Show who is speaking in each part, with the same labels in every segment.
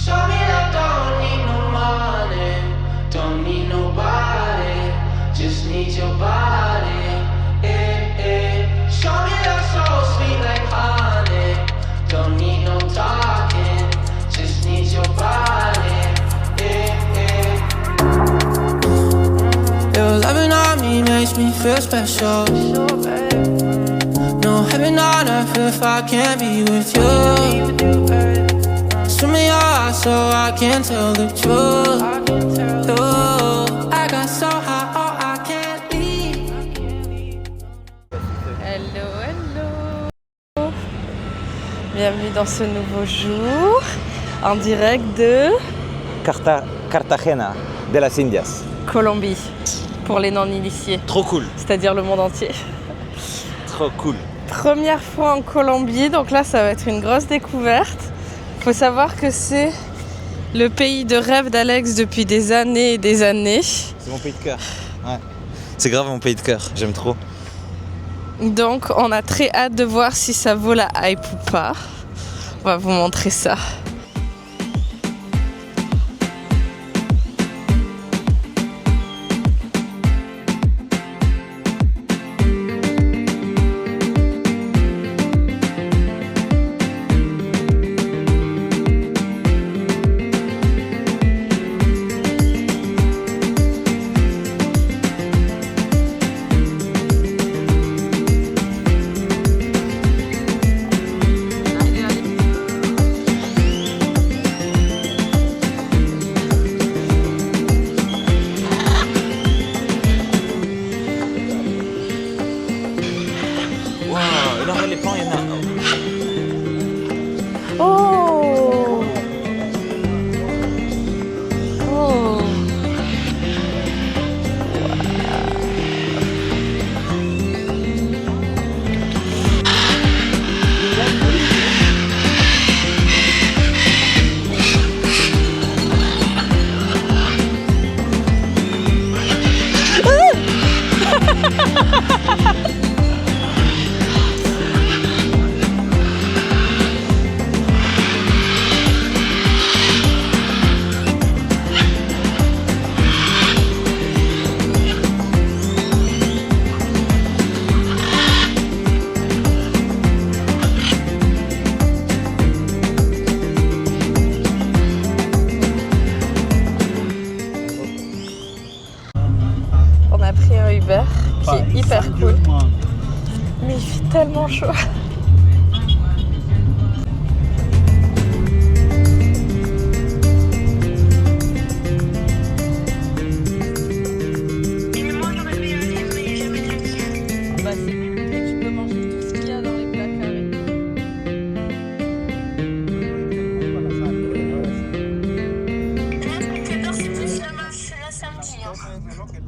Speaker 1: Show me that don't need no money, don't need nobody, just need your body. Show me that soul sweet like honey, don't need no talking, just need your body. Your loving on me makes me feel special. No heaven on earth if I can't be with you. Swim in your eyes so I can tell the truth. Ooh, I got so high, oh I can't leave.
Speaker 2: Hello, hello. Bienvenue dans ce nouveau jour en direct de
Speaker 3: Cartagena de las Indias.
Speaker 2: Colombie pour les non-initiés.
Speaker 3: Trop cool.
Speaker 2: C'est-à-dire le monde entier.
Speaker 3: Trop cool.
Speaker 2: Première fois en Colombie, donc là ça va être une grosse découverte. Faut savoir que c'est le pays de rêve d'Alex depuis des années et des années.
Speaker 3: C'est mon pays de cœur. Ouais. C'est grave mon pays de cœur, j'aime trop.
Speaker 2: Donc on a très hâte de voir si ça vaut la hype ou pas. On va vous montrer ça. Oh! Oh! On a pris un Uber qui est hyper cool, mais il fait tellement chaud. Bah, c'est cool et tu peux manger tout ce qu'il y a dans les placards et tout.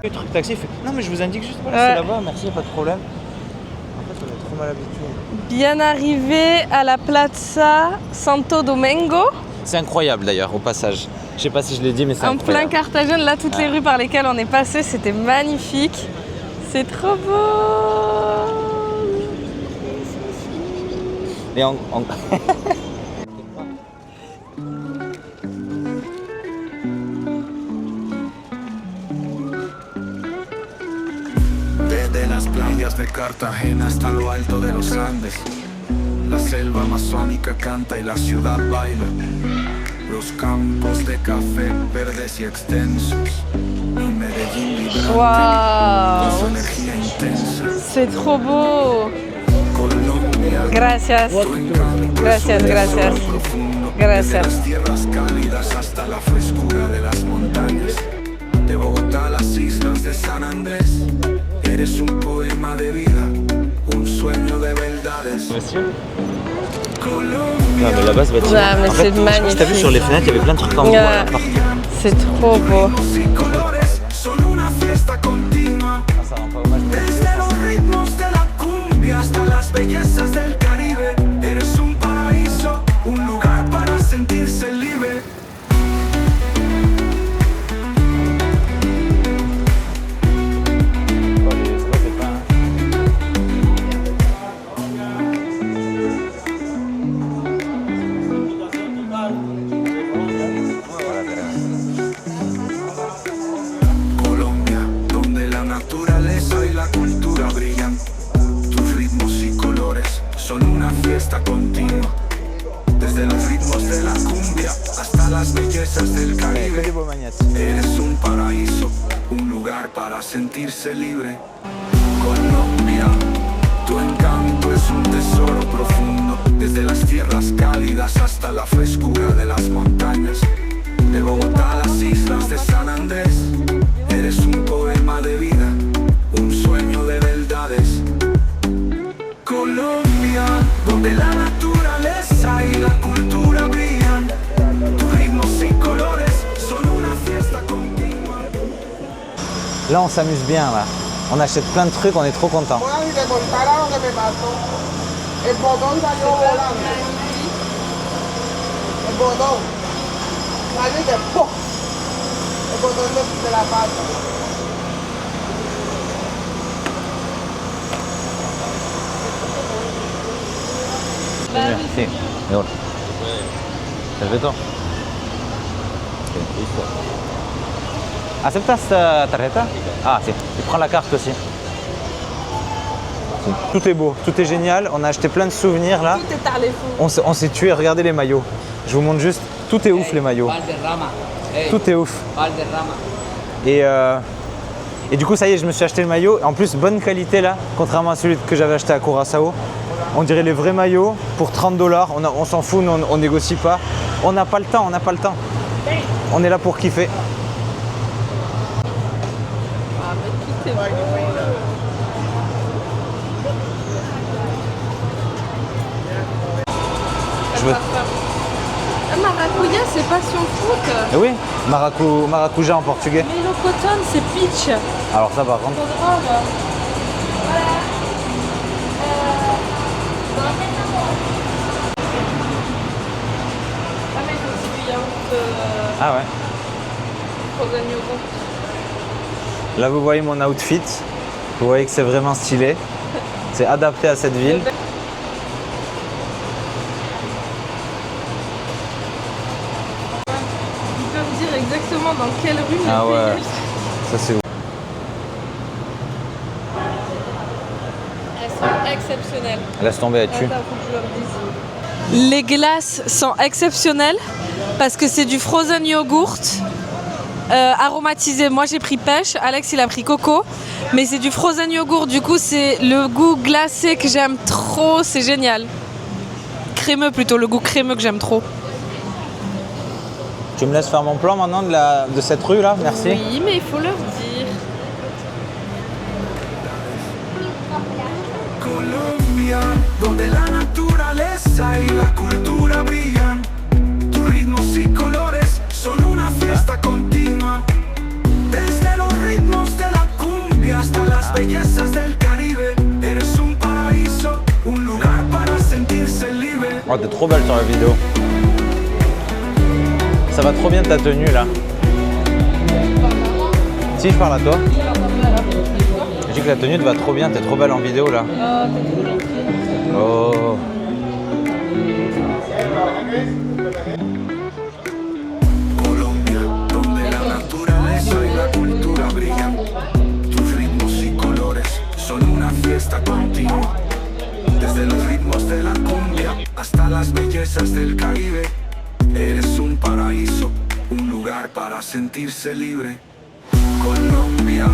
Speaker 3: Le truc taxi fait non mais je vous indique juste voilà, c'est là-bas, merci, pas de problème. En fait on a trop mal habitué.
Speaker 2: Bien arrivé à la Plaza Santo Domingo.
Speaker 3: C'est incroyable d'ailleurs au passage. Je sais pas si je l'ai dit mais c'est
Speaker 2: En
Speaker 3: incroyable.
Speaker 2: plein Carthagène, là toutes les rues par lesquelles on est passé, c'était magnifique. C'est trop beau.
Speaker 3: Et
Speaker 4: Desde las playas de Cartagena hasta lo alto de los Andes, la selva amazónica canta y la ciudad baila. Los campos de café verdes y extensos, y Medellín vibrante con su
Speaker 2: Waouh,
Speaker 4: energía intensa.
Speaker 2: c'est trop beau.
Speaker 4: Colombia,
Speaker 2: Gracias.
Speaker 4: tu encanto
Speaker 2: Gracias,
Speaker 4: es un
Speaker 2: gracias.
Speaker 4: tesoro profundo.
Speaker 2: Gracias.
Speaker 4: Desde las tierras cálidas hasta la frescura de las montañas, de Bogotá a las islas de San Andrés. Eres un poema de vida, un sueño de verdades.
Speaker 3: Monsieur
Speaker 4: Colombia,
Speaker 3: non mais là-bas ce bâtiment.
Speaker 2: Ouais, mais
Speaker 3: en fait,
Speaker 2: c'est
Speaker 3: je sais pas si t'as vu
Speaker 2: magnifique.
Speaker 3: sur les fenêtres, il y avait plein de trucs en bois là, partout.
Speaker 2: C'est trop beau.
Speaker 4: y colores, solo una fiesta continua.
Speaker 3: Ah, ça rend pas hommage.
Speaker 4: Desde los ritmos de la cumbia hasta las bellezas del Caribe. Eres un paraíso, un lugar para sentirse libre. las bellezas del
Speaker 3: Que
Speaker 4: Caribe.
Speaker 3: des beaux magnettes.
Speaker 4: Eres un paraíso, un lugar para sentirse libre. Colombia, tu encanto es un tesoro profundo, desde las tierras cálidas hasta la frescura de las montañas. De Bogotá a las islas de San Andrés, eres un poema de vida, un sueño de verdades. Colombia, donde la naturaleza y la cultura brillan, tus ritmos y colores son una fiesta continua.
Speaker 3: Là, on s'amuse bien, là. On achète plein de trucs, on est trop contents.
Speaker 5: Bueno, si te contara lo que me pasó, el botón salió volando. El botón salió y que ¡pum! El botón de la pata.
Speaker 3: Sí, mejor. Perfecto. ¿Aceptas tarjeta? Ah, si. Tu prends la carte aussi. Si. Tout est beau, tout est génial. On a acheté plein de souvenirs là.
Speaker 2: Tout est à l'effort.
Speaker 3: On s'est tué, regardez les maillots. Je vous montre juste, tout est ouf les maillots. Tout est ouf. Et du coup, ça y est, je me suis acheté le maillot. En plus, bonne qualité là, contrairement à celui que j'avais acheté à Curaçao. On dirait les vrais maillots pour 30 $. On s'en fout, nous, on négocie pas. On n'a pas le temps, on n'a pas le temps. On est là pour kiffer.
Speaker 2: Ah, mais tout est beau.
Speaker 3: Je veux...
Speaker 2: Ah, maracuja, c'est passion fruit.
Speaker 3: Eh oui, maracuja en portugais.
Speaker 2: Mais le coton, c'est peach.
Speaker 3: Alors ça par contre.
Speaker 2: Trop drôle. Voilà. Ah, mais il faut aussi du yaourt
Speaker 3: Ah ouais.
Speaker 2: frozen yogourt.
Speaker 3: Là vous voyez mon outfit. Vous voyez que c'est vraiment stylé. C'est adapté à cette ville.
Speaker 2: Ils peuvent dire exactement dans quelle rue
Speaker 3: Ah
Speaker 2: le
Speaker 3: ouais.
Speaker 2: pays est.
Speaker 3: Ça c'est ouf.
Speaker 2: Elles sont exceptionnelles.
Speaker 3: Laisse tomber, elle tue.
Speaker 2: Attends, faut que je leur dise. Les glaces sont exceptionnelles parce que c'est du frozen yoghurt aromatisé. Moi j'ai pris pêche, Alex il a pris coco, mais c'est du frozen yoghurt. Du coup c'est le goût glacé que j'aime trop, c'est génial. Crémeux plutôt, le goût crémeux que j'aime trop.
Speaker 3: Tu me laisses faire mon plan maintenant de cette rue là, merci.
Speaker 2: Oui, mais il faut leur dire.
Speaker 4: Colombia, donde la naturaleza y la cultura brillan, tus ritmos y colores son una fiesta continua. Desde los ritmos de la cumbia hasta las bellezas del Caribe, eres un paraíso, un lugar para sentirse libre.
Speaker 3: Oh, t'es trop belle sur la vidéo. Ça va trop bien ta tenue là. Si je parle à toi. Je dis que la tenue te va trop bien, t'es trop belle en vidéo là. Oh.
Speaker 4: Colombia, donde la naturaleza y la cultura brillan, tus ritmos y colores son una fiesta continua. Desde los ritmos de la cumbia hasta las bellezas del Caribe, eres un paraíso, un lugar para sentirse libre. Colombia,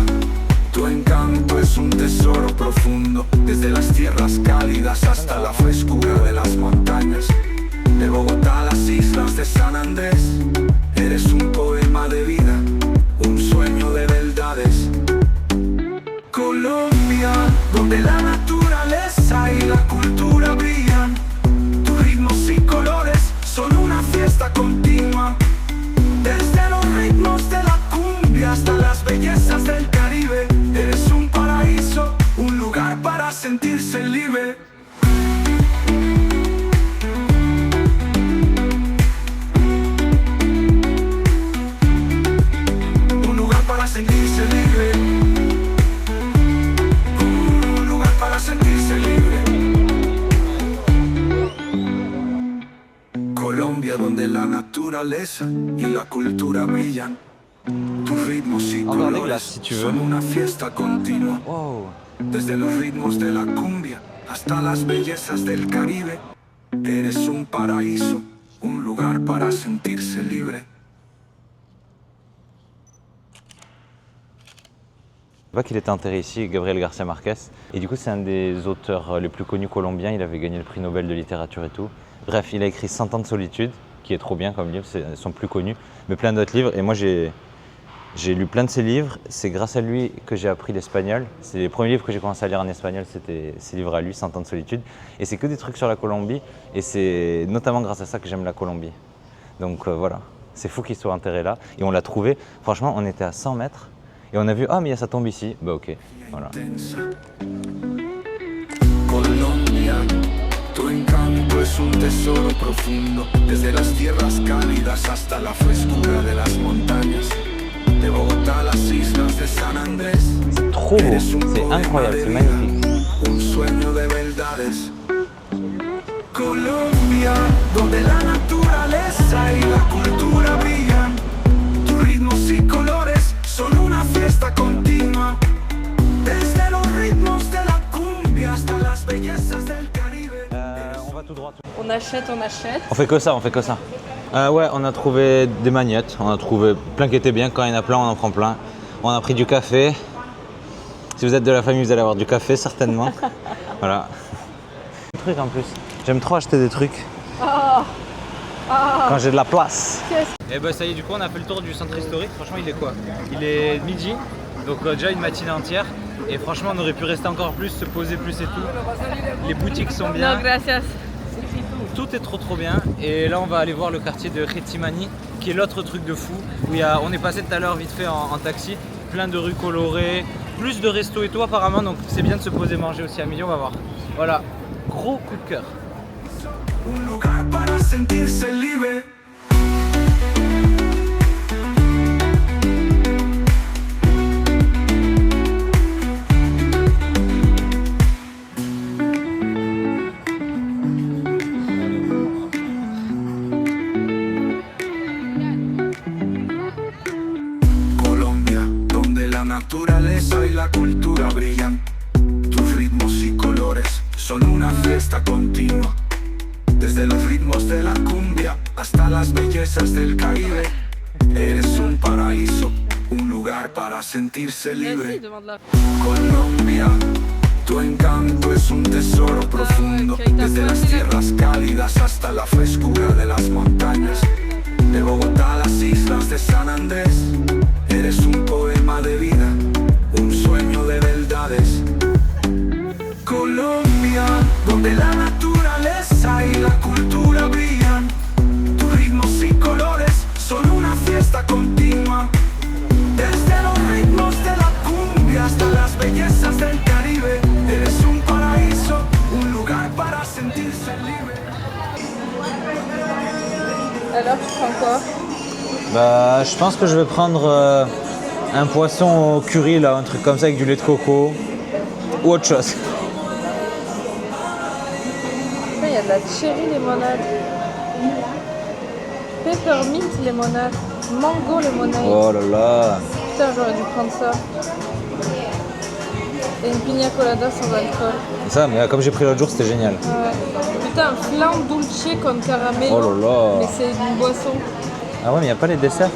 Speaker 4: tu encanto es un tesoro profundo, desde las tierras cálidas hasta la frescura de las montañas. De Bogotá a las islas de San Andrés, eres un poema de vida, un sueño de verdades. Colombia, donde la naturaleza y la cultura brillan, tus ritmos y colores son una fiesta continua. Desde los ritmos de la cumbia hasta las bellezas del Caribe, eres un paraíso, un lugar para sentirse libre. Un lugar para sentirse libre. Un lugar para sentirse libre. Colombia, donde la naturaleza y la cultura brillan, tus ritmos y
Speaker 3: Encore des
Speaker 4: colores
Speaker 3: glaces, si tu veux.
Speaker 4: son una fiesta continua.
Speaker 3: Wow.
Speaker 4: Desde los ritmos de la cumbia hasta las bellezas del Caribe, eres un paraíso, un lugar para sentirse libre.
Speaker 3: Je sais pas qu'il était enterré ici, Gabriel García Márquez. Et du coup, c'est un des auteurs les plus connus colombiens. Il avait gagné le prix Nobel de littérature et tout. Bref, il a écrit 100 ans de solitude, qui est trop bien comme livre, c'est son plus connu, mais plein d'autres livres. Et moi, j'ai lu plein de ses livres. C'est grâce à lui que j'ai appris l'espagnol. C'est les premiers livres que j'ai commencé à lire en espagnol, c'était ses livres à lui, 100 ans de solitude. Et c'est que des trucs sur la Colombie. Et c'est notamment grâce à ça que j'aime la Colombie. Donc voilà, c'est fou qu'il soit enterré là. Et on l'a trouvé, franchement, on était à 100 mètres. Et on a vu, ah mais il y a sa tombe ici. Bah ok, voilà.
Speaker 4: Colombia, tu encanto es un tesoro profundo, desde las tierras cálidas hasta la frescura de las montañas, de Bogotá a las islas de San Andrés.
Speaker 3: C'est trop beau, c'est incroyable, c'est magnifique.
Speaker 4: Un sueño de verdades. Colombia, donde la naturaleza y la cultura brillan, tus ritmos y colores son una fiesta continua, desde los ritmos de la cumbia hasta las bellezas del Caribe.
Speaker 3: On va tout droit.
Speaker 2: On achète, on achète.
Speaker 3: On fait que ça, on fait que ça. Ouais, on a trouvé des magnettes, on a trouvé plein qui étaient bien. Quand il y en a plein, on en prend plein. On a pris du café. Si vous êtes de la famille, vous allez avoir du café certainement. Voilà. Des trucs en plus. J'aime trop acheter des trucs. Quand j'ai de la place. Et bah ça y est, du coup on a fait le tour du centre historique. Franchement il est quoi? Il est midi, donc déjà une matinée entière. Et franchement on aurait pu rester encore plus, se poser plus et tout. Les boutiques sont bien.
Speaker 2: Non, gracias.
Speaker 3: Tout est trop bien. Et là on va aller voir le quartier de Getximani, qui est l'autre truc de fou. Où on est passé tout à l'heure vite fait en taxi. Plein de rues colorées, plus de restos et tout apparemment. Donc c'est bien de se poser manger aussi à midi, on va voir. Voilà, gros coup de cœur.
Speaker 4: Un lugar para sentirse libre. Colombia, donde la naturaleza y la cultura brillan, tus ritmos y colores son una fiesta continua. Desde los ritmos de la cumbia hasta las bellezas del Caribe, eres un paraíso, un lugar para sentirse libre. Colombia, tu encanto es un tesoro profundo, desde las tierras cálidas hasta la frescura de las montañas, de Bogotá a las islas de San Andrés, eres un poema de vida, un sueño de verdades. Colombia, donde la naturaleza y la cultura brillan, tus ritmos y colores son una fiesta continua, desde los ritmos de la cumbia hasta las bellezas del Caribe, eres un paraíso, un lugar para sentirse libre.
Speaker 2: Alors tu prends quoi?
Speaker 3: Bah je pense que je vais prendre un poisson au curry là, un truc comme ça avec du lait de coco ou autre chose.
Speaker 2: Il y a de la cherry limonade. Peppermint limonade. Mango limonade.
Speaker 3: Oh là là.
Speaker 2: Putain, j'aurais dû prendre ça. Et une pina colada sans alcool.
Speaker 3: Ça, mais comme j'ai pris l'autre jour, c'était génial.
Speaker 2: Ouais. Putain, un flan dulce con caramelo.
Speaker 3: Oh là là.
Speaker 2: Mais c'est une boisson.
Speaker 3: Ah ouais, mais il n'y a pas les desserts.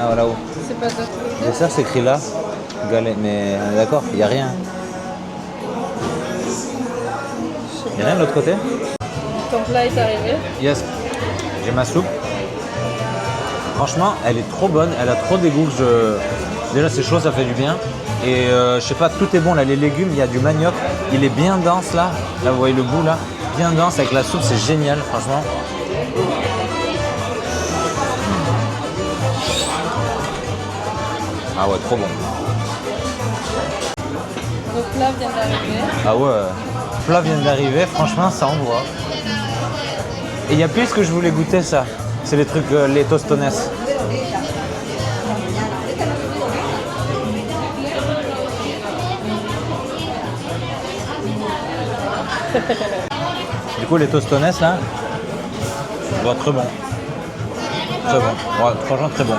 Speaker 3: Ah voilà où.
Speaker 2: C'est pas ça.
Speaker 3: Dessert, c'est écrit là. Galette, mais d'accord, il n'y a rien. Il n'y a rien de l'autre côté?
Speaker 2: Ton plat est arrivé.
Speaker 3: Yes. J'ai ma soupe. Franchement, elle est trop bonne, elle a trop des goûts. Déjà, c'est chaud, ça fait du bien. Et je sais pas, tout est bon là. Les légumes, il y a du manioc. Il est bien dense là. Là, vous voyez le bout là. Bien dense avec la soupe, c'est génial, franchement. Ah ouais, trop bon.
Speaker 2: Le plat vient d'arriver.
Speaker 3: Ah ouais, le plat vient d'arriver, franchement, ça envoie. Et il y a plus que je voulais goûter ça. C'est les trucs, les tostones. Du coup, les tostones là, ça doit être très bon. Très bon. Ouais, franchement, très bon.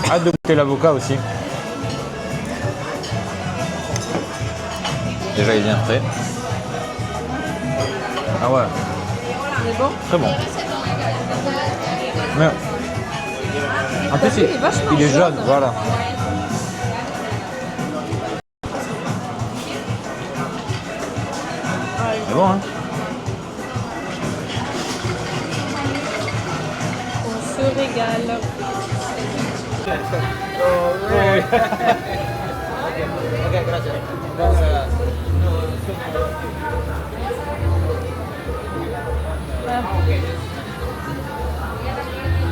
Speaker 3: Hâte de goûter l'avocat aussi. Déjà, il est bien frais. Ah ouais,
Speaker 2: Il est bon?
Speaker 3: très bon. Mais en plus,
Speaker 2: vu, il est vachement
Speaker 3: il est jaune,
Speaker 2: jaune.
Speaker 3: voilà. C'est bon, hein?
Speaker 2: On se régale.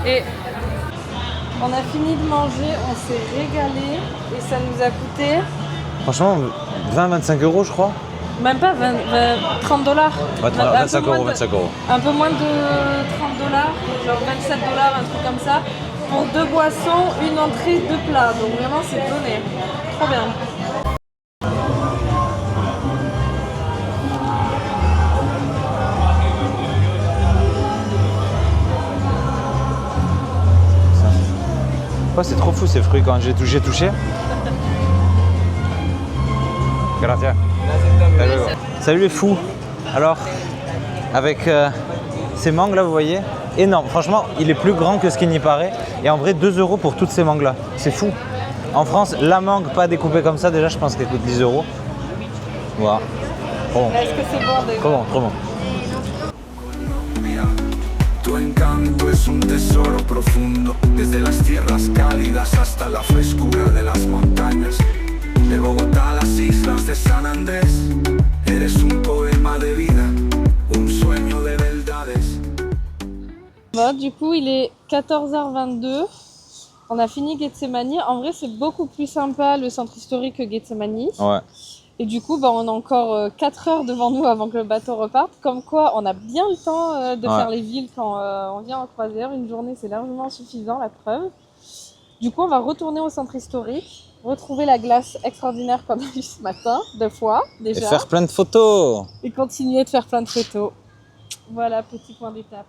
Speaker 2: Et on a fini de manger, on s'est régalé et ça nous a coûté
Speaker 3: Franchement, 20-25 euros, je crois.
Speaker 2: même pas 30 dollars.
Speaker 3: Ouais, 25 euros, 25 euros.
Speaker 2: Un peu moins de 30 dollars, genre 27 dollars, un truc comme ça. Pour 2 boissons, une entrée, 2 plats. Donc vraiment, c'est donné. Trop bien.
Speaker 3: Ouais, c'est trop fou ces fruits quand j'ai touché. Gracias. Salut les fous. Alors, avec ces mangues là, vous voyez, énorme. Franchement, il est plus grand que ce qu'il n'y paraît. Et en vrai, 2 euros pour toutes ces mangues là. C'est fou. En France, la mangue pas découpée comme ça, déjà, je pense qu'elle coûte 10 euros. Voilà. Trop bon.
Speaker 2: Est-ce que c'est bon déjà?
Speaker 3: Trop bon, trop bon.
Speaker 4: Tu encanto es un tesoro profundo, desde las tierras cálidas hasta la frescura de las montañas. De Bogotá a las islas de San Andrés, eres un poema de vida, un sueño de verdades.
Speaker 2: Bon, du coup, il est 14h22. On a fini Getsemani. En vrai, c'est beaucoup plus sympa le centre historique que Getsemani.
Speaker 3: Ouais.
Speaker 2: Et du coup, bah, on a encore 4 heures devant nous avant que le bateau reparte. Comme quoi, on a bien le temps de faire les villes quand on vient en croisière. Une journée, c'est largement suffisant, la preuve. Du coup, on va retourner au centre historique, retrouver la glace extraordinaire qu'on a vue ce matin, 2 fois déjà.
Speaker 3: Et faire plein de photos.
Speaker 2: Et continuer de faire plein de photos. Voilà, petit point d'étape.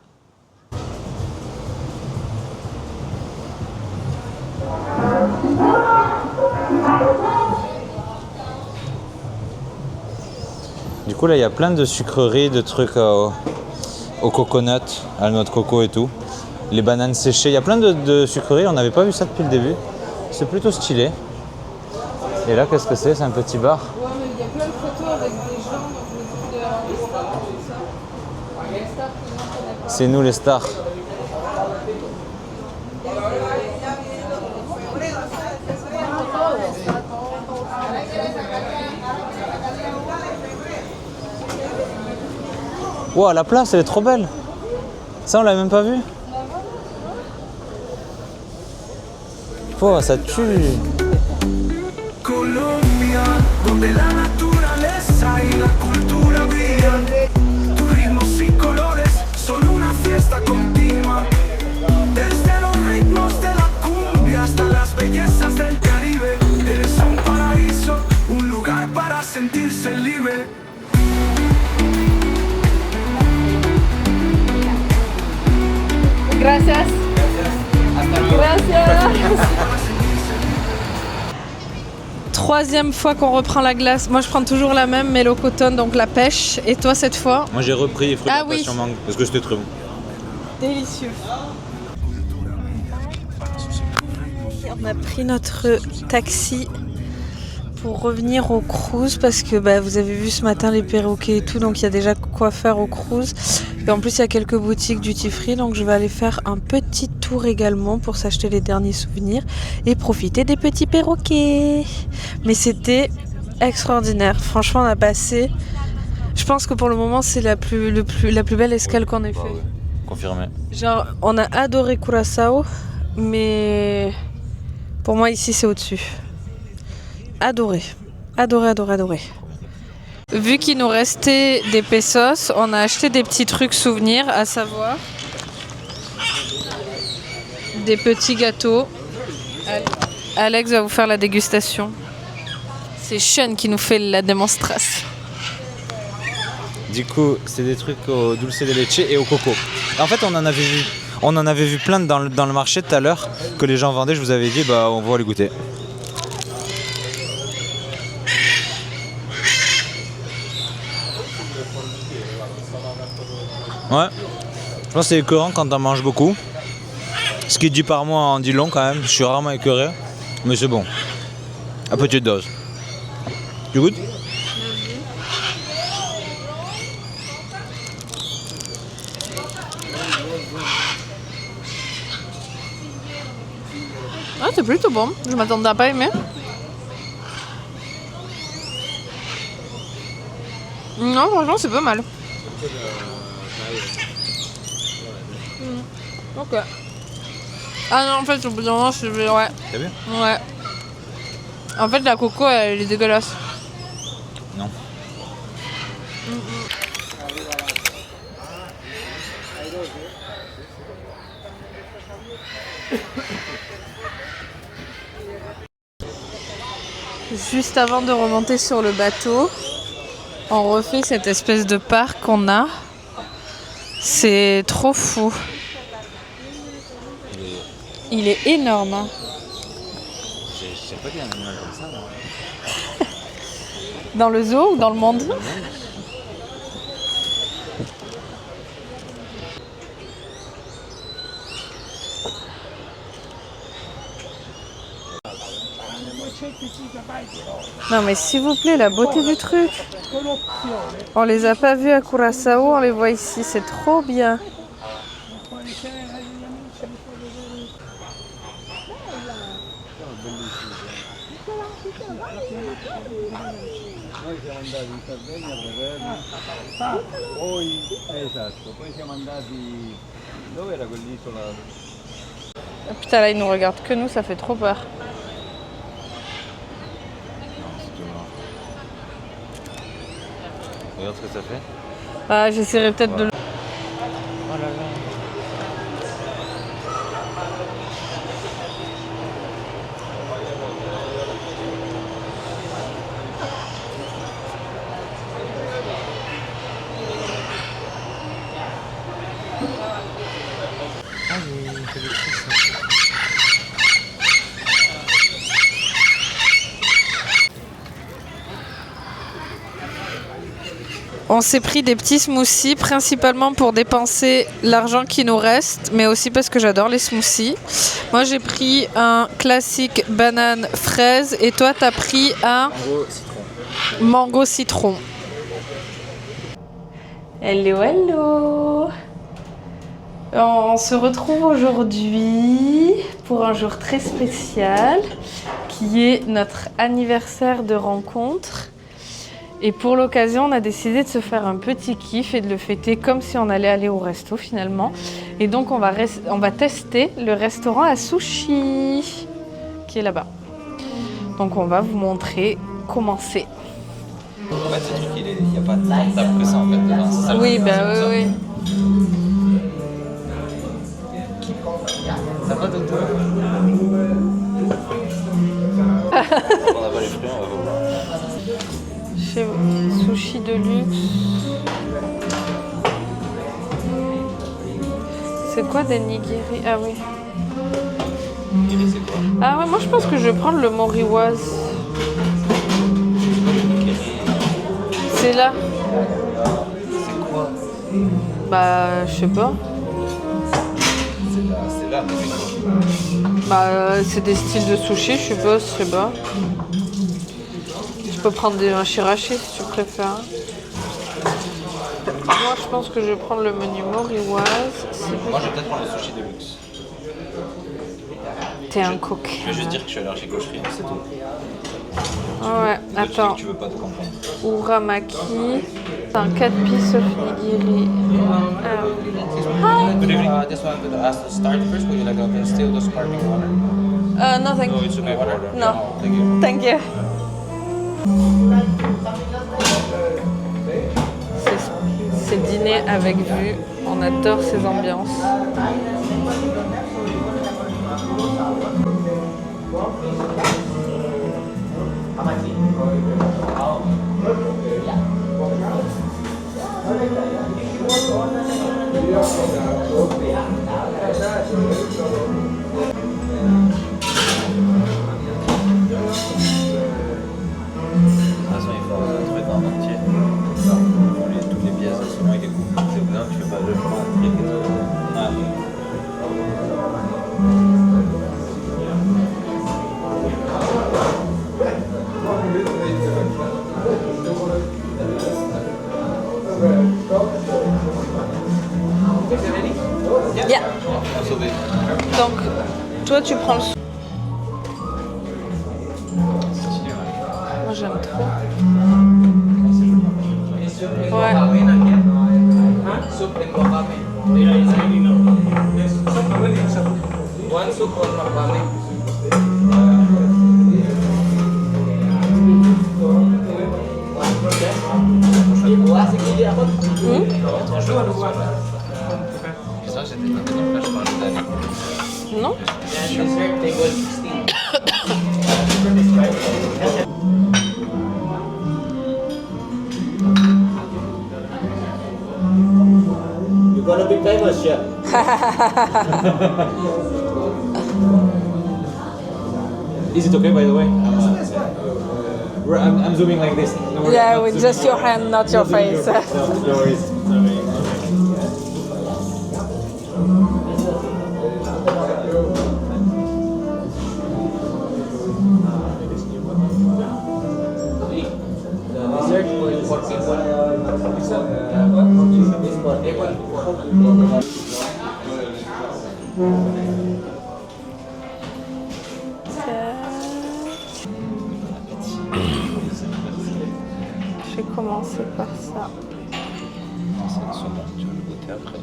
Speaker 3: Du coup, là, il y a plein de sucreries, de trucs au coconut, à la noix de coco et tout. Les bananes séchées, il y a plein de sucreries, on n'avait pas vu ça depuis le début. C'est plutôt stylé. Et là, qu'est-ce que c'est? C'est un petit bar.
Speaker 2: Ouais, mais il y a plein de photos avec des gens, donc je me dis qu'il doit y avoir des stars et tout ça. Les stars que nous, on connaît pas.
Speaker 3: C'est nous les stars. Wow, la place, elle est trop belle. Ça, on l'a même pas vu. Oh, ça tue.
Speaker 4: Colombia, donde la naturaleza y la cultura brillan. Tus ritmos y colores son una fiesta continua. Desde los ritmos de la cumbia hasta las bellezas del Caribe. Eres un paraíso, un lugar para sentirse libre.
Speaker 2: Gracias. Gracias. Troisième fois qu'on reprend la glace. Moi, je prends toujours la même, mais coton, donc la pêche. Et toi, cette fois?
Speaker 3: Moi, j'ai repris les fruits
Speaker 2: Ah
Speaker 3: de la
Speaker 2: oui.
Speaker 3: passion mangue parce que c'était très bon.
Speaker 2: Délicieux. On a pris notre taxi pour revenir au cruise parce que vous avez vu ce matin les perroquets et tout, donc il y a déjà quoi faire au cruise. Et en plus, il y a quelques boutiques duty free, donc je vais aller faire un petit tour également pour s'acheter les derniers souvenirs et profiter des petits perroquets. Mais c'était extraordinaire. Franchement, on a passé. Je pense que pour le moment, c'est la plus belle escale qu'on ait fait.
Speaker 3: Ouais. Confirmé.
Speaker 2: Genre, on a adoré Curaçao, mais pour moi, ici, c'est au-dessus. Adoré. Adoré, adoré, adoré. Vu qu'il nous restait des pesos, on a acheté des petits trucs souvenirs, à savoir des petits gâteaux. Alex va vous faire la dégustation. C'est Sean qui nous fait la démonstration.
Speaker 3: Du coup, c'est des trucs au dulce de leche et au coco. En fait, on en avait vu plein dans le marché tout à l'heure que les gens vendaient. Je vous avais dit, on va les goûter. Ouais. Je pense que c'est écœurant quand t'en manges beaucoup. Ce qui est dit par moi en dit long quand même. Je suis rarement écœuré. Mais c'est bon. À petite dose. Tu goûtes?
Speaker 2: Ah, c'est plutôt bon. Je m'attendais à pas aimer. Non, franchement, c'est pas mal. Ok. Ah non, en fait, au bout d'un moment, je... Ouais.
Speaker 3: T'as vu?
Speaker 2: Ouais. En fait, la coco, elle est dégueulasse.
Speaker 3: Non.
Speaker 2: Juste avant de remonter sur le bateau, on refait cette espèce de parc qu'on a. C'est trop fou. Il est énorme. Hein.
Speaker 3: Je sais pas qu'il y a un animal comme ça. Moi.
Speaker 2: Dans le zoo ou dans le monde? Non mais s'il vous plaît, la beauté du truc. On les a pas vus à Curaçao, on les voit ici, c'est trop bien. Ah, putain là, ils nous regardent que nous, ça fait trop peur.
Speaker 3: Regarde ce que ça fait.
Speaker 2: Ah, j'essaierai peut-être de le...
Speaker 3: Oh là là.
Speaker 2: On s'est pris des petits smoothies, principalement pour dépenser l'argent qui nous reste, mais aussi parce que j'adore les smoothies. Moi, j'ai pris un classique banane fraise et toi, t'as pris un mango citron. Hello, hello! On se retrouve aujourd'hui pour un jour très spécial qui est notre anniversaire de rencontre. Et pour l'occasion, on a décidé de se faire un petit kiff et de le fêter comme si on allait aller au resto finalement. Et donc on va tester le restaurant à sushi qui est là-bas. Donc on va vous montrer comment c'est.
Speaker 3: En fait, ce truc, il n'y a pas tant de table que ça en fait dedans. C'est ça le
Speaker 2: Oui,
Speaker 3: problème,
Speaker 2: bah
Speaker 3: c'est
Speaker 2: oui,
Speaker 3: ça. Ça va de toi? On n'a pas les fruits, on va voir.
Speaker 2: Chez Sushi de luxe. C'est quoi des nigiri? Ah oui.
Speaker 3: Nigiri, c'est quoi?
Speaker 2: Ah ouais, moi je pense que je vais prendre le moriwaz. C'est là.
Speaker 3: C'est quoi?
Speaker 2: Bah, je sais pas.
Speaker 3: C'est là, mais c'est quoi?
Speaker 2: Bah, c'est des styles de sushi, je suppose, je sais pas. Je peux prendre un shirashi si tu préfères. Moi, je pense que je vais prendre le menu moriwaz.
Speaker 3: Moi, je vais peut-être prendre le sushi de luxe.
Speaker 2: T'es un coq.
Speaker 3: Je vais juste dire que je suis allergique aux fruits, c'est tout.
Speaker 2: Ouais, attends.
Speaker 3: Tu veux pas te comprendre.
Speaker 2: Uramaki. C'est un 4 pieces of nigiri.
Speaker 6: Good evening. Just wanted to ask to start first. Would you like a still the sparkling water?
Speaker 2: No, thank
Speaker 6: Oh,
Speaker 2: you.
Speaker 6: it's okay water.
Speaker 2: No.
Speaker 6: Oh, thank you.
Speaker 2: Thank you. C'est dîner avec vue. On adore ces ambiances.
Speaker 3: De toute façon, il faut un truc en entier. Toutes les pièces, sinon il est coupé. C'est bien, tu fais pas le prendre un truc et tout. Ah,
Speaker 2: Yeah. Donc, toi, tu prends le sou. Moi, j'aime trop. Ouais.
Speaker 6: One soup on mapame. Ça, c'était pas bien, là, je parlais d'aller.
Speaker 2: Non?
Speaker 6: Table 16.
Speaker 3: You got a big timer, chef. Is it okay, by the way? I'm zooming like this. No worries,
Speaker 2: Yeah,
Speaker 3: not
Speaker 2: with
Speaker 3: zooming.
Speaker 2: just your hand, not your face.
Speaker 3: No worries.
Speaker 6: Dessert for people. This for table for
Speaker 2: Je vais commencer par ça.
Speaker 3: C'est le saumon, tu vas le goûter après.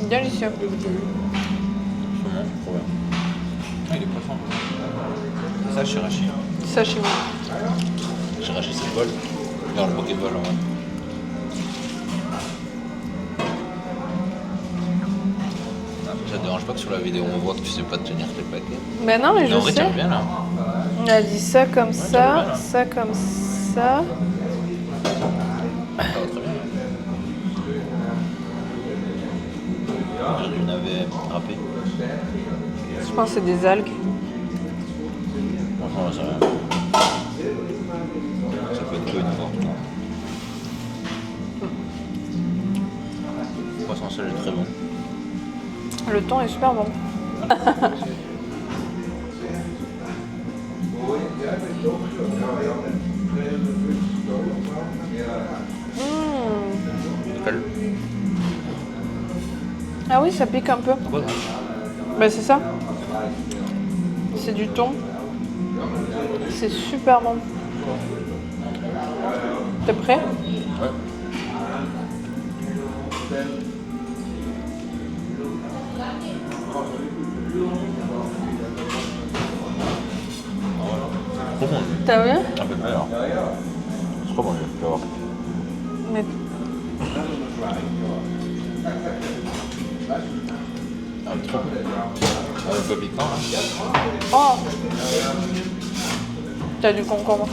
Speaker 2: Délicieux.
Speaker 3: Saumon, trop bien. Ah, il est poisson. C'est ça, shirashi.
Speaker 2: Sashimi.
Speaker 3: Shirashi, c'est le bol. Alors, le Pokéball, en vrai. Ça te dérange pas que sur la vidéo on voit que tu sais pas tenir tes paquets?
Speaker 2: Ben non, mais
Speaker 3: Mais
Speaker 2: je
Speaker 3: en vrai,
Speaker 2: sais.
Speaker 3: tiens bien là.
Speaker 2: On a dit ça comme ça,
Speaker 3: bien.
Speaker 2: ça comme ça.
Speaker 3: Ça va très bien. On dirait du navet râpé.
Speaker 2: Je pense que c'est des algues.
Speaker 3: Franchement, c'est rien. Ça peut être que n'importe quoi. Le poisson seul est très bon.
Speaker 2: Le thon est super bon.
Speaker 3: Lequel?
Speaker 2: Ah oui, ça pique un peu.
Speaker 3: Quoi?
Speaker 2: Ben c'est ça. C'est du thon. C'est super bon. T'es prêt?
Speaker 3: Ouais. Trop bon.
Speaker 2: T'as vu?
Speaker 3: Un peu meilleur. C'est trop bon, je vais voir.
Speaker 2: Mais
Speaker 3: Ah, trop bon. Un peu piquant, hein.
Speaker 2: oh, t'as du concombre.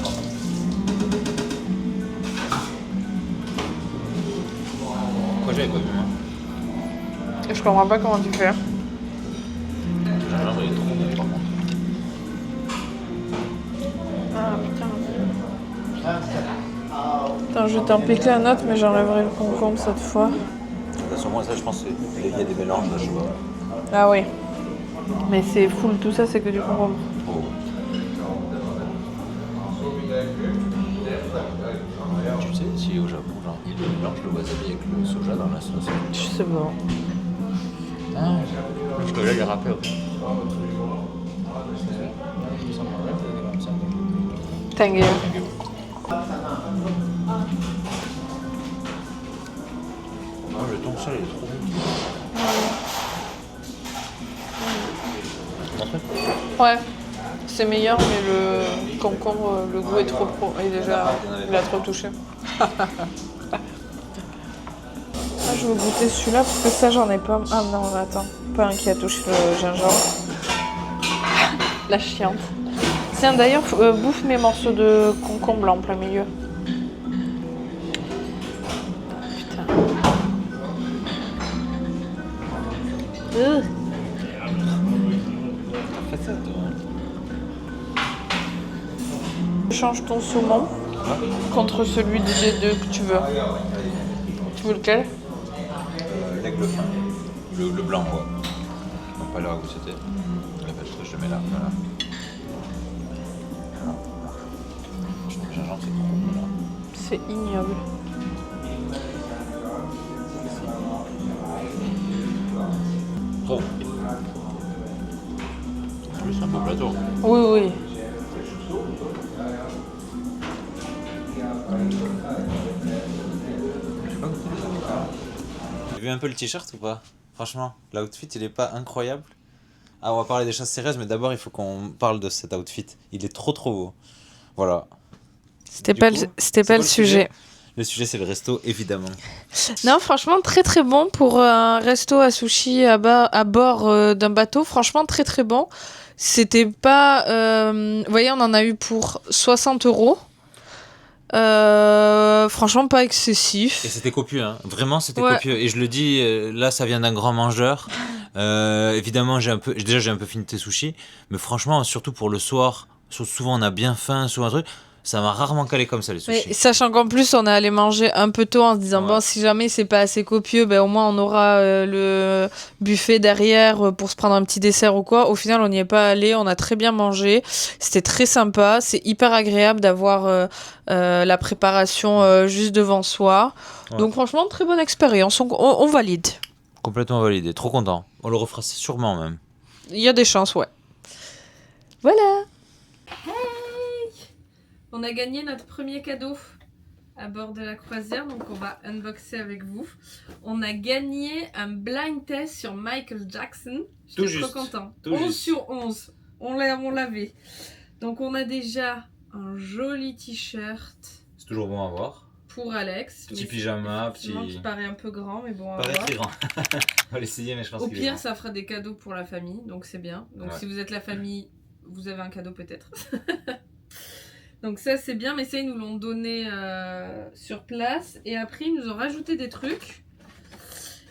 Speaker 3: Pourquoi j'avais pas vu, moi?
Speaker 2: Et je comprends pas comment tu fais.
Speaker 3: J'ai l'impression qu'il est trop bon, par contre.
Speaker 2: Ah putain. Attends, je vais t'en piquer un autre, mais j'enlèverai le concombre cette fois.
Speaker 3: De toute façon, moi, ça, je pense qu'il y a des mélanges, là, je vois.
Speaker 2: Ah oui. Mais c'est full, tout ça, c'est que du concombre.
Speaker 3: Oh. Tu sais, si au Japon, genre, ils mélangent le wasabi avec le soja dans la sauce.
Speaker 2: Je sais pas.
Speaker 3: Ah, parce que là, il est râpé aussi.
Speaker 2: Thank you.
Speaker 3: Moi, le thon seul, il est trop bon.
Speaker 2: Ouais, c'est meilleur, mais le concombre, le goût est trop pro. Il a trop touché. Ah, je veux goûter celui-là parce que ça, j'en ai pas. Ah non, attends, pas un qui a touché le gingembre. La chiante. Tiens, d'ailleurs, bouffe mes morceaux de concombre là en plein milieu. Putain. Change ton saumon contre celui des deux que tu veux. Tu veux lequel?
Speaker 3: L'aigle fin. Le blanc, quoi. Non, pas là où c'était. Je le mets là, voilà. Gingembre, c'est trop bon, là.
Speaker 2: C'est ignoble.
Speaker 3: Trop. En plus, c'est un beau plateau.
Speaker 2: Oui, oui.
Speaker 3: T'as vu un peu le t-shirt ou pas? Franchement, l'outfit il est pas incroyable. Ah, on va parler des choses sérieuses, mais d'abord il faut qu'on parle de cet outfit. Il est trop beau. Voilà.
Speaker 2: C'était
Speaker 3: Du
Speaker 2: pas,
Speaker 3: coup,
Speaker 2: c'était
Speaker 3: c'est
Speaker 2: pas
Speaker 3: quoi
Speaker 2: le sujet.
Speaker 3: Le sujet c'est le resto, évidemment.
Speaker 2: Non, franchement, très bon pour un resto à sushi à bord d'un bateau. Franchement, très bon. C'était pas... vous voyez, on en a eu pour 60 €. Franchement, pas excessif.
Speaker 3: Et c'était copieux, hein. Vraiment c'était
Speaker 2: Ouais.
Speaker 3: copieux. Et je le dis, là ça vient d'un grand mangeur. Évidemment j'ai un peu fini tes sushis, mais franchement surtout pour le soir, souvent on a bien faim, souvent un truc, ça m'a rarement calé comme ça les sushis.
Speaker 2: Mais sachant qu'en plus, on est allé manger un peu tôt en se disant,
Speaker 3: Ouais.
Speaker 2: bon, si jamais c'est pas assez copieux, ben, au moins on aura le buffet derrière pour se prendre un petit dessert ou quoi. Au final, on n'y est pas allé, on a très bien mangé. C'était très sympa. C'est hyper agréable d'avoir la préparation juste devant soi.
Speaker 3: Ouais.
Speaker 2: Donc franchement, très bonne expérience. On valide.
Speaker 3: Complètement validé, trop content. On le refera sûrement même.
Speaker 2: Il y a des chances, ouais. Voilà. Hey! On a gagné notre premier cadeau à bord de la croisière, donc on va unboxer avec vous. On a gagné un blind test sur Michael Jackson.
Speaker 3: Tout
Speaker 2: J'étais trop
Speaker 3: juste.
Speaker 2: content.
Speaker 3: Tout
Speaker 2: 11
Speaker 3: juste.
Speaker 2: sur 11. On l'avait. Donc on a déjà un joli t-shirt
Speaker 3: C'est toujours bon à voir.
Speaker 2: pour Alex.
Speaker 3: Petit
Speaker 2: mais
Speaker 3: pyjama,
Speaker 2: effectivement, qui paraît un peu grand, mais bon, on va
Speaker 3: Paraît
Speaker 2: voir.
Speaker 3: très grand. On va l'essayer, mais je pense
Speaker 2: Au
Speaker 3: qu'il est
Speaker 2: pire,
Speaker 3: grand.
Speaker 2: ça fera des cadeaux pour la famille, donc c'est bien. Donc
Speaker 3: Ouais.
Speaker 2: si vous êtes la famille, vous avez un cadeau peut-être. Donc ça c'est bien, mais ça ils nous l'ont donné sur place. Et après ils nous ont rajouté des trucs.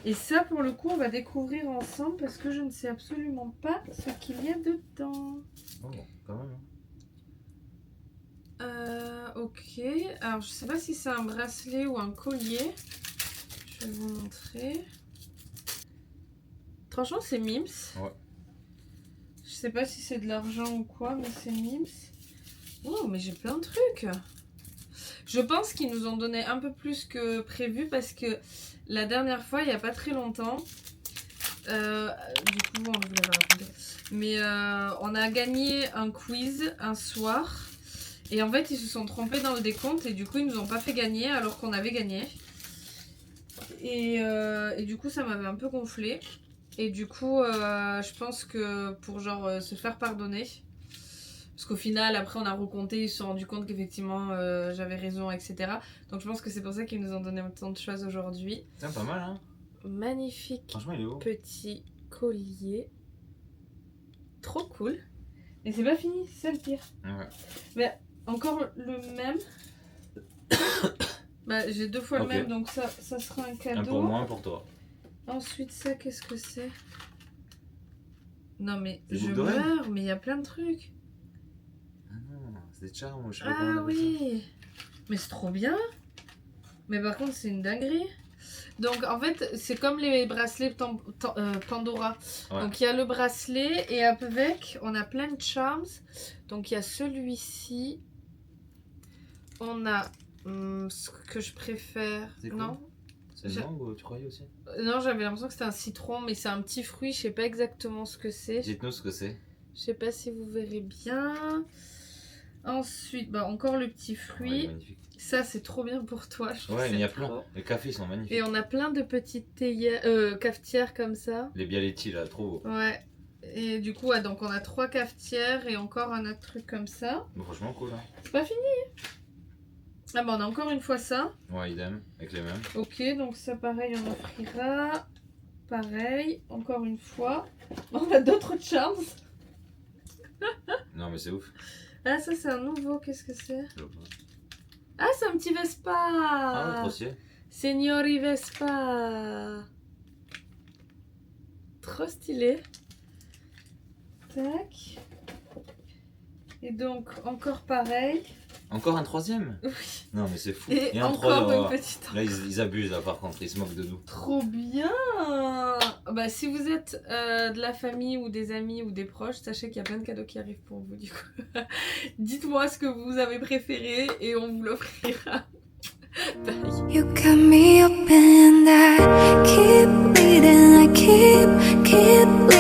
Speaker 2: Et ça pour le coup on va découvrir ensemble parce que je ne sais absolument pas ce qu'il y a dedans.
Speaker 3: Oh, quand même.
Speaker 2: Ok, alors je sais pas si c'est un bracelet ou un collier. Je vais vous montrer. Franchement c'est Mims.
Speaker 3: Ouais.
Speaker 2: Je sais pas si c'est de l'argent ou quoi, mais c'est Mims. Oh, mais j'ai plein de trucs. Je pense qu'ils nous ont donné un peu plus que prévu parce que la dernière fois, il n'y a pas très longtemps, du coup, on vous l'avait raconté, mais on a gagné un quiz un soir et en fait, ils se sont trompés dans le décompte et du coup, ils nous ont pas fait gagner alors qu'on avait gagné. Et du coup, ça m'avait un peu gonflé. Et du coup, je pense que pour genre se faire pardonner, parce qu'au final, après, on a recompté, ils se sont rendus compte qu'effectivement, j'avais raison, etc. Donc je pense que c'est pour ça qu'ils nous ont donné autant de choses aujourd'hui.
Speaker 3: Tiens, pas mal, hein.
Speaker 2: Magnifique
Speaker 3: Franchement, il est beau.
Speaker 2: petit collier. Trop cool. Et c'est pas fini, c'est ça le pire.
Speaker 3: Ouais.
Speaker 2: Mais encore le même. Bah, j'ai 2 fois
Speaker 3: Ok.
Speaker 2: le même, donc ça sera un cadeau.
Speaker 3: Un pour moi, un pour toi.
Speaker 2: Ensuite, ça, qu'est-ce que c'est? Non, mais
Speaker 3: Des
Speaker 2: je
Speaker 3: boucles d'oreilles
Speaker 2: meurs, mais il y a plein de trucs.
Speaker 3: Ah non, c'est des charmes, je sais pas comment on
Speaker 2: Ah
Speaker 3: appelle ça.
Speaker 2: oui. Mais c'est trop bien. Mais par contre, c'est une dinguerie. Donc, en fait, c'est comme les bracelets Pandora.
Speaker 3: Ouais.
Speaker 2: Donc, il y a le bracelet et avec, on a plein de charms. Donc, il y a celui-ci. On a ce que je préfère.
Speaker 3: C'est quoi?
Speaker 2: Non,
Speaker 3: C'est une mangue, tu croyais aussi?
Speaker 2: non, j'avais l'impression que c'était un citron, mais c'est un petit fruit. Je sais pas exactement ce que c'est.
Speaker 3: Dites-nous ce que c'est.
Speaker 2: Je sais pas si vous verrez bien. Ensuite, bah, encore le petit
Speaker 3: Ouais, il
Speaker 2: fruit.
Speaker 3: est magnifique.
Speaker 2: Ça, c'est trop bien pour toi. Je trouve
Speaker 3: Ouais,
Speaker 2: que
Speaker 3: mais il y a
Speaker 2: c'est
Speaker 3: plein.
Speaker 2: trop.
Speaker 3: Les cafés ils sont magnifiques.
Speaker 2: Et on a plein de petites cafetières comme ça.
Speaker 3: Les Bialetti là, trop beau.
Speaker 2: Ouais. Et du coup, ouais, donc on a 3 cafetières et encore un autre truc comme ça.
Speaker 3: Mais franchement, cool, hein.
Speaker 2: C'est pas fini. Ah bah on a encore une fois ça.
Speaker 3: Ouais, idem, avec les mêmes.
Speaker 2: Ok, donc ça pareil, on offrira. Pareil, encore une fois. On a d'autres charms.
Speaker 3: Non, mais c'est ouf.
Speaker 2: Ah, ça c'est un nouveau, qu'est-ce que c'est?
Speaker 3: Je vois pas.
Speaker 2: Ah, c'est un petit Vespa.
Speaker 3: Ah, trop stylé.
Speaker 2: Signori Vespa. Trop stylé. Tac. Et donc, encore pareil.
Speaker 7: Encore un troisième?
Speaker 2: Oui.
Speaker 7: Non mais c'est fou.
Speaker 2: Et
Speaker 7: un
Speaker 2: encore
Speaker 7: troisième.
Speaker 2: une petite.
Speaker 7: Là ils abusent là par contre, ils se moquent de nous.
Speaker 2: Trop bien. Bah, si vous êtes de la famille ou des amis ou des proches, sachez qu'il y a plein de cadeaux qui arrivent pour vous du coup. Dites-moi ce que vous avez préféré et on vous l'offrira. Bye.
Speaker 8: You got me up and I keep bleeding, I keep